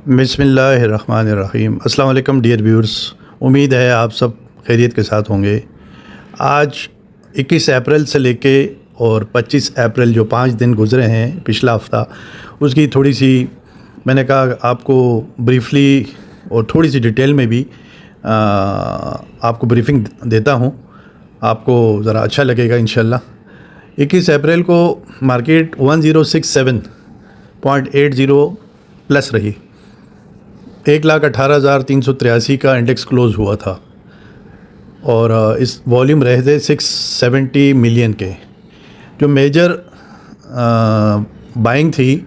बिस्मिल्लाहिर्रहमानिर्रहीम। अस्सलाम वालेकुम डियर व्यूअर्स, उम्मीद है आप सब खैरियत के साथ होंगे। आज 21 अप्रैल से लेके और 25 अप्रैल जो 5 दिन गुज़रे हैं पिछला हफ़्ता, उसकी थोड़ी सी मैंने कहा आपको ब्रीफली और थोड़ी सी डिटेल में भी आपको ब्रीफिंग देता हूँ, आपको ज़रा अच्छा लगेगा इंशाल्लाह। 21 अप्रैल को मार्केट 1067.80 प्लस रही। 1,18,383 का इंडेक्स क्लोज़ हुआ था और इस वॉल्यूम रहे थे 670 मिलियन के। जो मेजर बाइंग थी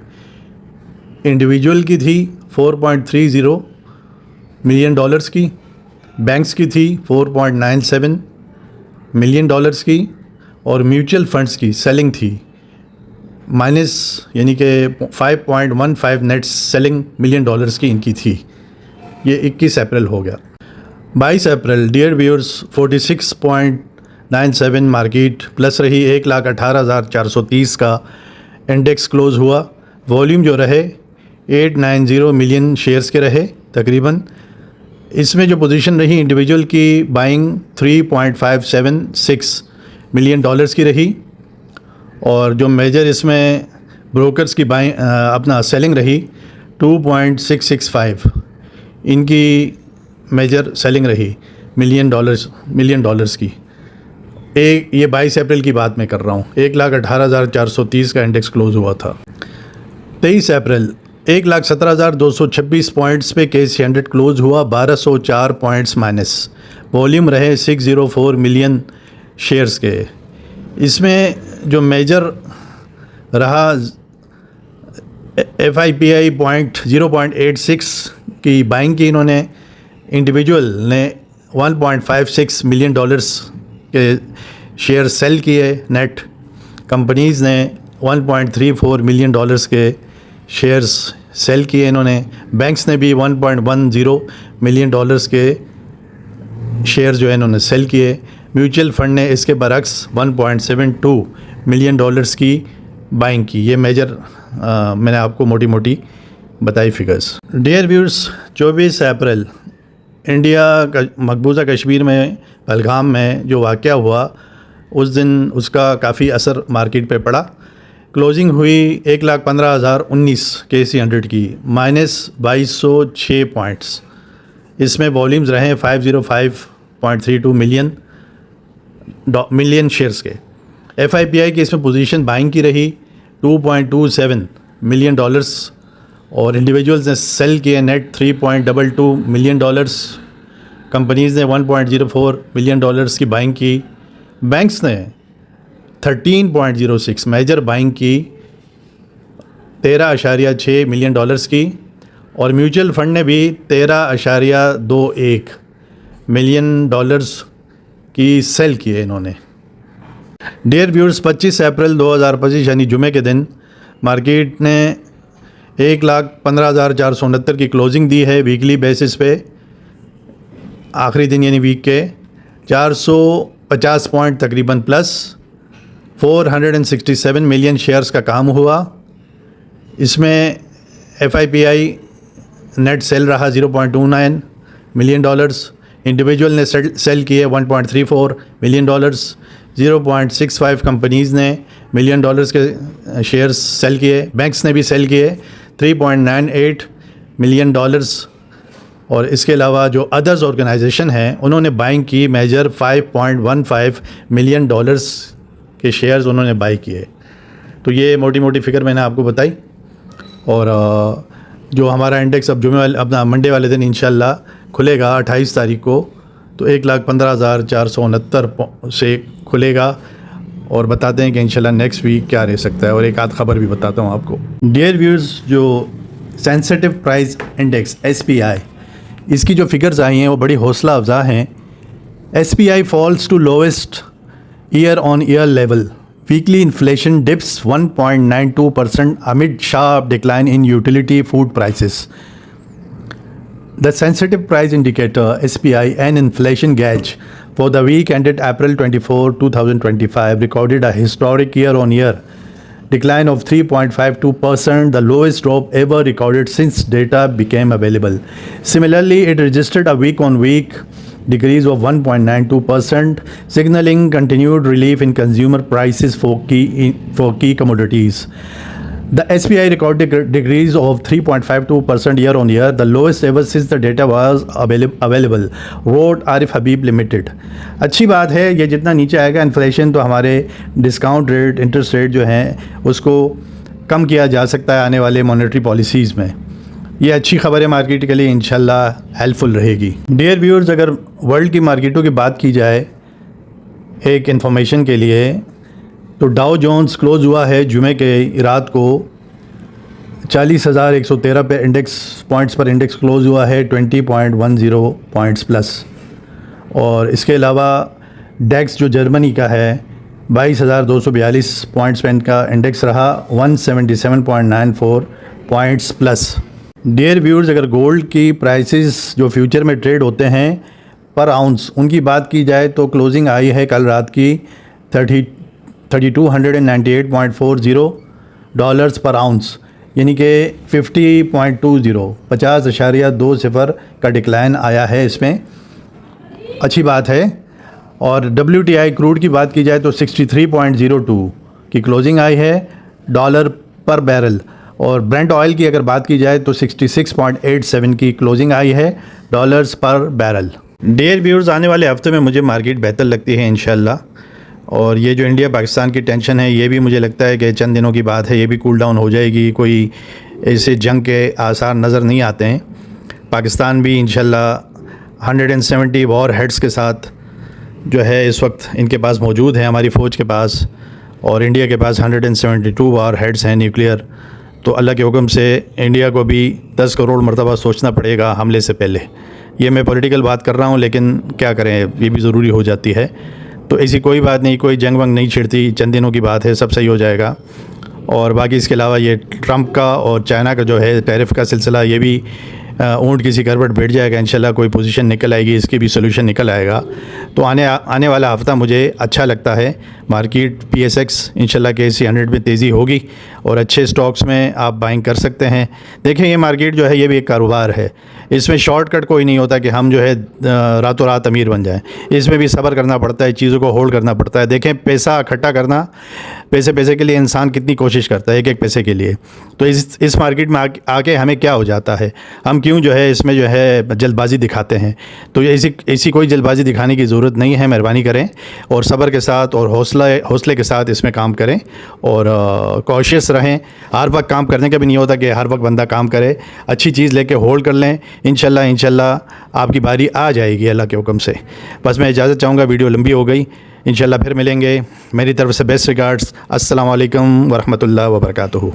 इंडिविजुअल की थी 4.30 मिलियन डॉलर्स की, बैंक्स की थी 4.97 मिलियन डॉलर्स की, और म्यूचुअल फंड्स की सेलिंग थी माइनस यानी कि 5.15 नेट सेलिंग मिलियन डॉलर्स की इनकी थी। ये 21 अप्रैल हो गया। 22 अप्रैल डियर व्यूअर्स 46.97 मार्केट प्लस रही। 1,18,430 का इंडेक्स क्लोज़ हुआ। वॉल्यूम जो रहे 890 मिलियन शेयर्स के रहे तकरीबन। इसमें जो पोजीशन रही इंडिविजुअल की बाइंग 3.576 मिलियन डॉलर्स की रही, और जो मेजर इसमें ब्रोकर्स की बाइंग अपना सेलिंग रही 2.665 इनकी मेजर सेलिंग रही मिलियन डॉलर्स की। ये 22 अप्रैल की बात मैं कर रहा हूँ। 1,18,430 का इंडेक्स क्लोज़ हुआ था। 23 अप्रैल 1,17,226 पॉइंट्स पे केसी 100 क्लोज़ हुआ, 1,204 पॉइंट्स माइनस। वॉल्यूम रहे 604 मिलियन शेयर्स के। इसमें जो मेजर रहा FIPI 0.86 की बाइंग की इन्होंने, इंडिविजुअल ने 1.56 मिलियन डॉलर्स के शेयर सेल किए नेट। कंपनीज़ ने 1.34 मिलियन डॉलर्स के शेयर्स सेल किए इन्होंने। बैंक्स ने भी 1.10 मिलियन डॉलर्स के शेयर जो है इन्होंने सेल किए। म्यूचुअल फंड ने इसके बरक्स 1.72 मिलियन डॉलर्स की बाइंग की। ये मेजर मैंने आपको मोटी मोटी बताई फिगर्स। डियर व्यूअर्स, 24 अप्रैल इंडिया का मकबूजा कश्मीर में पहलगाम में जो वाक़या हुआ, उस दिन उसका काफ़ी असर मार्केट पे पड़ा। क्लोजिंग हुई 1,15,019 केसी 100 की, माइनस 2206 पॉइंट्स। इसमें वॉल्यूम्स रहे 505.32 मिलियन शेयर्स के। FIPI की इसमें पोजीशन बाइंग की रही 2.27 मिलियन डॉलर्स, और इंडिविजुअल्स ने सेल किए नेट 3.22 मिलियन डॉलर्स। कंपनीज़ ने 1.04 मिलियन डॉलर्स की बाइंग की। बैंक्स ने 13.06 मेजर बाइंग की 13.6 मिलियन डॉलर्स की, और म्यूचुअल फंड ने भी 13.21 मिलियन डॉलर्स की सेल किए इन्होंने। डियर व्यूअर्स, 25 अप्रैल 2025 यानी जुमे के दिन मार्केट ने 1,15,469 की क्लोजिंग दी है वीकली बेसिस पे। आखिरी दिन यानी वीक के 450 पॉइंट तकरीबन प्लस। 467 मिलियन शेयर्स का काम हुआ। इसमें FIPI नेट सेल रहा 0.29 मिलियन डॉलर्स। इंडिविजुअल ने सेल किए 1.34 मिलियन डॉलर्स। 0.65 कंपनीज़ ने मिलियन डॉलर्स के शेयर्स सेल किए। बैंक्स ने भी सेल किए 3.98 मिलियन डॉलर्स, और इसके अलावा जो अदर्स ऑर्गेनाइजेशन हैं उन्होंने बाइंग की मेजर 5.15 मिलियन डॉलर्स के शेयर्स उन्होंने बाई किए। तो ये मोटी मोटी फिगर मैंने आपको बताई। और जो हमारा इंडेक्स अब अपना मंडे वाले दिन इंशाल्लाह खुलेगा 28 तारीख को, तो 1,15,469 से खुलेगा, और बताते हैं कि इंशाल्लाह नेक्स्ट वीक क्या रह सकता है, और एक आध खबर भी बताता हूँ आपको। डियर व्यूअर्स, जो सेंसिटिव प्राइस इंडेक्स SPI, इसकी जो फिगर्स आई हैं वो बड़ी हौसला अफजा हैं। SPI falls to lowest year on year level. Weekly inflation dips 1.92% amid sharp decline in utility food prices. The sensitive price indicator SPI, an inflation gauge for the week ended April 24, 2025, recorded a historic year-on-year decline of 3.52%, the lowest drop ever recorded since data became available. Similarly, it registered a week-on-week decrease of 1.92%, signaling continued relief in consumer prices for key commodities. The SPI recorded a decrease of 3.52% year on year, the lowest ever since the data was available, wrote Arif Habib limited. अच्छी बात है, ये जितना नीचे आएगा inflation तो हमारे discount rate, interest rate जो हैं उसको कम किया जा सकता है आने वाले मॉनेटरी पॉलिसीज़ में। ये अच्छी खबर है मार्केट के लिए, इंशाल्लाह हेल्पफुल रहेगी। डियर व्यूअर्स, अगर वर्ल्ड की मार्केटों की बात की जाए एक इन्फॉर्मेशन के लिए, तो डाउ जोन्स क्लोज़ हुआ है जुमे के रात को 40,113 पे इंडेक्स पॉइंट्स पर इंडेक्स क्लोज़ हुआ है 20.10 पॉइंट्स प्लस। और इसके अलावा डेक्स जो जर्मनी का है 22,242 पॉइंट्स पे इनका इंडेक्स रहा 177.94 पॉइंट्स प्लस। डियर व्यूअर्स, अगर गोल्ड की प्राइसेस जो फ्यूचर में ट्रेड होते हैं पर आउंस, उनकी बात की जाए तो क्लोजिंग आई है कल रात की 3,298.40 डॉलर्स पर आउंस, यानी कि 50.20 का डिक्लाइन आया है इसमें, अच्छी बात है। और WTI क्रूड की बात की जाए तो 63.02 की क्लोजिंग आई है डॉलर पर बैरल। और ब्रेंट ऑयल की अगर बात की जाए तो 66.87 की क्लोजिंग आई है डॉलर्स पर बैरल। डियर व्यूअर्स, आने वाले हफ्ते में मुझे मार्केट बेहतर लगती है इंशाल्लाह। और ये जो इंडिया पाकिस्तान की टेंशन है, ये भी मुझे लगता है कि चंद दिनों की बात है, ये भी कूल डाउन हो जाएगी। कोई ऐसे जंग के आसार नज़र नहीं आते हैं। पाकिस्तान भी इंशाल्लाह 170 वॉर हेड्स के साथ जो है इस वक्त इनके पास मौजूद है, हमारी फ़ौज के पास। और इंडिया के पास 172 वॉर हेड्स हैं न्यूक्लियर। तो अल्लाह के हुक्म से इंडिया को भी 10 करोड़ मरतबा सोचना पड़ेगा हमले से पहले। ये मैं पॉलिटिकल बात कर रहा हूँ, लेकिन क्या करें, ये भी ज़रूरी हो जाती है। तो ऐसी कोई बात नहीं, कोई जंग वंग नहीं छिड़ती, चंद दिनों की बात है, सब सही हो जाएगा। और बाकी इसके अलावा ये ट्रंप का और चाइना का जो है टैरिफ का सिलसिला, ये भी ऊँट किसी करवट बैठ जाएगा इंशाल्लाह, कोई पोजीशन निकल आएगी, इसकी भी सोल्यूशन निकल आएगा। तो आने वाला हफ़्ता मुझे अच्छा लगता है। मार्केट PSX इंशाल्लाह के AC 100 में तेज़ी होगी और अच्छे स्टॉक्स में आप बाइंग कर सकते हैं। देखें, ये मार्केट जो है ये भी एक कारोबार है, इसमें शॉर्टकट कोई नहीं होता कि हम जो है रातों रात अमीर बन जाएं। इसमें भी सब्र करना पड़ता है, चीज़ों को होल्ड करना पड़ता है। देखें, पैसा इकट्ठा करना, पैसे के लिए इंसान कितनी कोशिश करता है, एक पैसे के लिए। तो इस मार्केट में आके हमें क्या हो जाता है, हम क्यों जो है इसमें जो है जल्दबाजी दिखाते हैं। तो ऐसी कोई जल्दबाजी दिखाने की ज़रूरत नहीं है। मेहरबानी करें और सब्र के साथ और हौसले के साथ इसमें काम करें और कॉशियस रहें। हर वक्त काम करने का भी नहीं होता कि हर वक्त बंदा काम करे। अच्छी चीज़ लेके होल्ड कर लें, इंशाल्लाह आपकी बारी आ जाएगी अल्लाह के हुक्म से। बस मैं इजाज़त चाहूँगा, वीडियो लंबी हो गई, इंशाल्लाह फिर मिलेंगे। मेरी तरफ से बेस्ट रिगार्ड्स। अस्सलाम वालेकुम वरहमतुल्लाह वबरकातुहू।